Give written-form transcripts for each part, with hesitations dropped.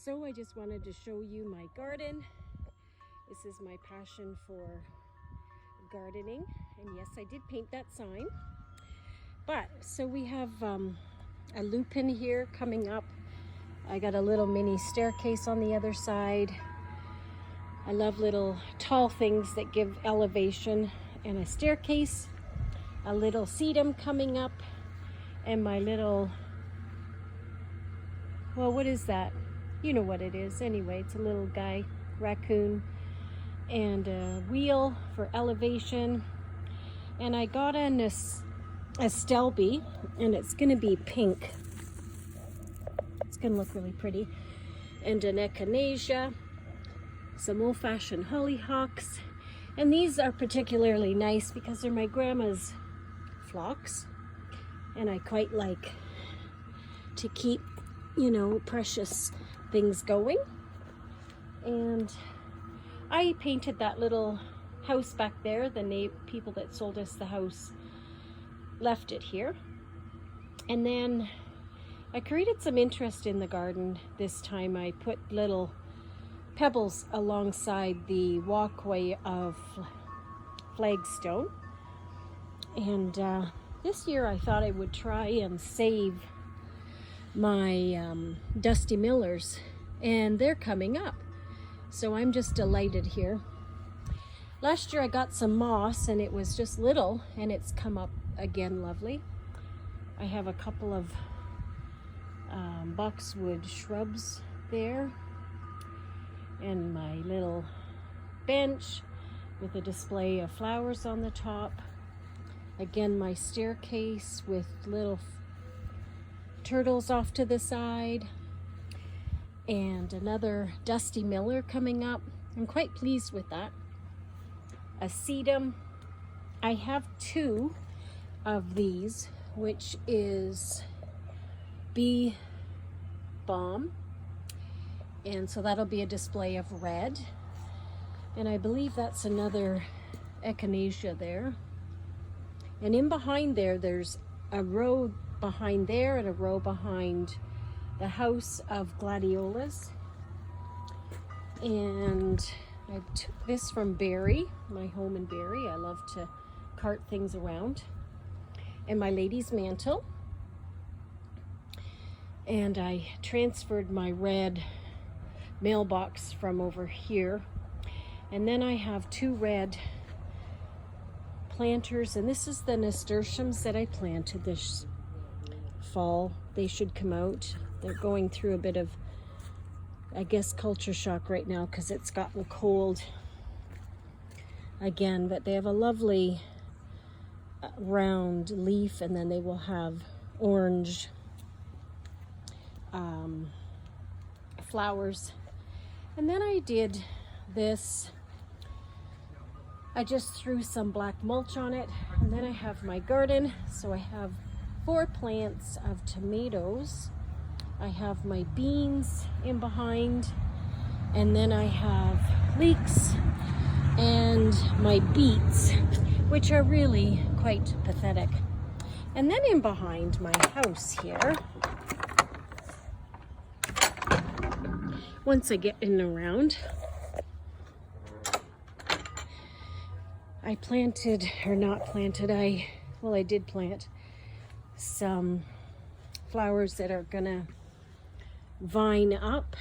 So I just wanted to show you my garden. This is my passion for gardening. And yes, I did paint that sign. But so we have a lupin here coming up. I got a little mini staircase on the other side. I love little tall things that give elevation, and a staircase, a little sedum coming up, and my little, well, what is that? You know what it is. Anyway, it's a little guy, raccoon, and a wheel for elevation. And I got a stelby, and it's going to be pink. It's going to look really pretty. And an echinacea, some old-fashioned hollyhocks. And these are particularly nice because they're my grandma's phlox. And I quite like to keep, you know, precious things going. And I painted that little house back there. The people that sold us the house left it here. And then I created some interest in the garden this time. I put little pebbles alongside the walkway of flagstone. And this year I thought I would try and save my Dusty Millers, and they're coming up. So I'm just delighted here. Last year I got some moss and it was just little, and it's come up again lovely. I have a couple of boxwood shrubs there, and my little bench with a display of flowers on the top. Again, my staircase with little turtles off to the side, and another Dusty Miller coming up. I'm quite pleased with that. A sedum. I have two of these, which is Bee Balm, and so that'll be a display of red. And I believe that's another echinacea there. And in behind there, there's a row behind there and a row behind the house of gladiolas. And I took this from Barrie, my home in Barrie. I love to cart things around. And my lady's mantle. And I transferred my red mailbox from over here. And then I have two red planters, and this is the nasturtiums that I planted this fall. They should come out. They're going through a bit of, I guess, culture shock right now because it's gotten cold again, but they have a lovely round leaf, and then they will have orange flowers. And then I did this. I just threw some black mulch on it, and then I have my garden. So I have 4 plants of tomatoes. I have my beans in behind, and then I have leeks and my beets, which are really quite pathetic. And then in behind my house here, once I get in and around, I planted, or not planted, I did plant some flowers that are gonna vine up,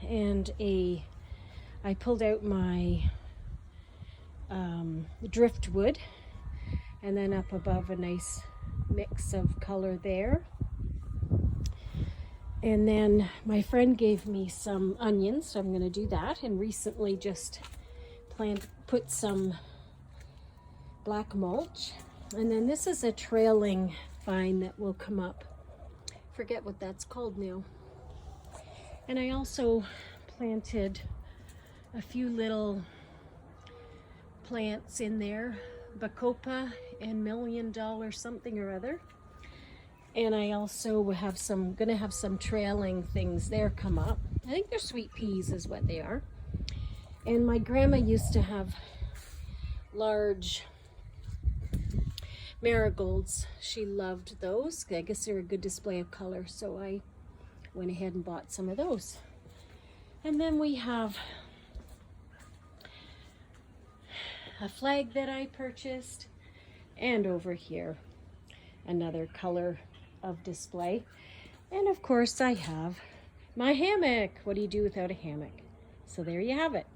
and I pulled out my driftwood, and then up above a nice mix of color there. And then my friend gave me some onions, so I'm gonna do that, and recently just put some black mulch. And then this is a trailing vine that will come up. Forget what that's called now. And I also planted a few little plants in there, Bacopa and $1 million something or other. And I also have gonna have some trailing things there come up. I think they're sweet peas is what they are. And my grandma used to have large marigolds. She loved those. I guess they're a good display of color, so I went ahead and bought some of those. And then we have a flag that I purchased, and over here another color of display. And of course I have my hammock. What do you do without a hammock? So there you have it.